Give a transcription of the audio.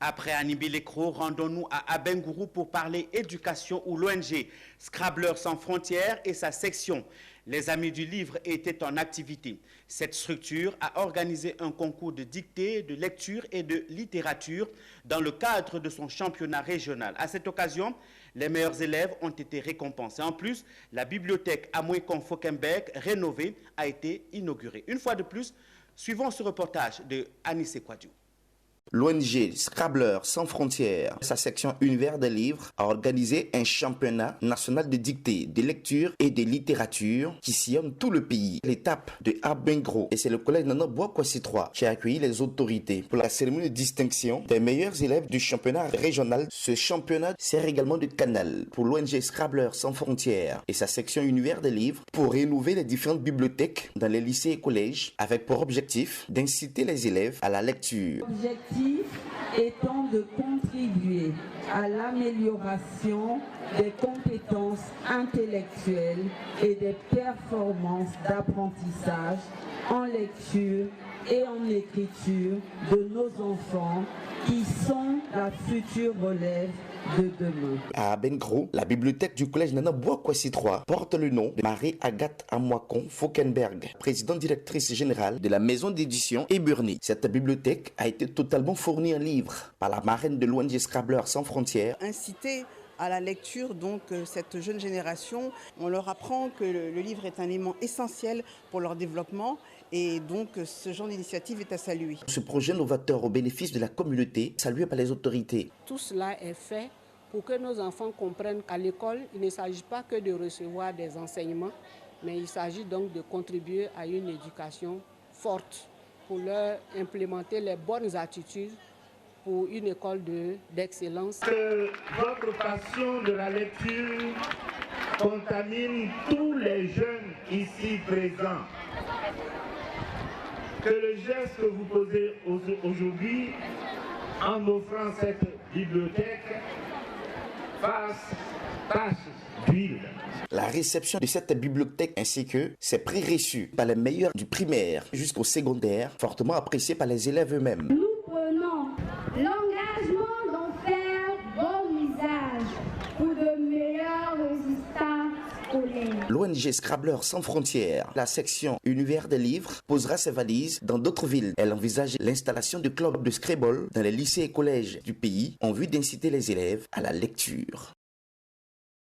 Après Anibé Lécro, rendons-nous à Abengourou pour parler éducation où l'ONG Scrabblers sans frontières et sa section Les Amis du Livre étaient en activité. Cette structure a organisé un concours de dictée, de lecture et de littérature dans le cadre de son championnat régional. À cette occasion, les meilleurs élèves ont été récompensés. En plus, la bibliothèque Amouekon Fokenberg, rénovée, a été inaugurée. Une fois de plus, suivons ce reportage de Anissé Kouadiou. L'ONG Scrabblers sans frontières, sa section Univers des livres, a organisé un championnat national de dictée, de lecture et de littérature qui sillonne tout le pays. L'étape de Abengro, et c'est le collège Nana Boakwasi 3 qui a accueilli les autorités pour la cérémonie de distinction des meilleurs élèves du championnat régional. Ce championnat sert également de canal pour l'ONG Scrabblers sans frontières et sa section Univers des livres pour rénover les différentes bibliothèques dans les lycées et collèges avec pour objectif d'inciter les élèves à la lecture. Étant de contribuer à l'amélioration des compétences intellectuelles et des performances d'apprentissage en lecture et en écriture de nos enfants qui sont la future relève de demain. À Abengro, la bibliothèque du collège Nana Boakwasi 3 porte le nom de Marie-Agathe Amouekon Fokenberg, présidente directrice générale de la maison d'édition Eburni. Cette bibliothèque a été totalement fournie en livres par la marraine de l'ONG Scrabblers sans frontières. Inciter à la lecture, donc cette jeune génération, on leur apprend que le livre est un élément essentiel pour leur développement et donc ce genre d'initiative est à saluer. Ce projet novateur au bénéfice de la communauté, salué par les autorités. Tout cela est fait pour que nos enfants comprennent qu'à l'école, il ne s'agit pas que de recevoir des enseignements, mais il s'agit donc de contribuer à une éducation forte pour leur implémenter les bonnes attitudes pour une école d'excellence. Que votre passion de la lecture contamine tous les jeunes ici présents. Que le geste que vous posez aujourd'hui en offrant cette bibliothèque fasse tache d'huile. La réception de cette bibliothèque ainsi que ses prix reçus par les meilleurs du primaire jusqu'au secondaire, fortement appréciés par les élèves eux-mêmes. Nous prenons l'engagement d'en faire bon usage pour de meilleurs résultats scolaires. L'ONG Scrabblers sans frontières, la section Univers des livres, posera ses valises dans d'autres villes. Elle envisage l'installation de clubs de Scrabble dans les lycées et collèges du pays en vue d'inciter les élèves à la lecture.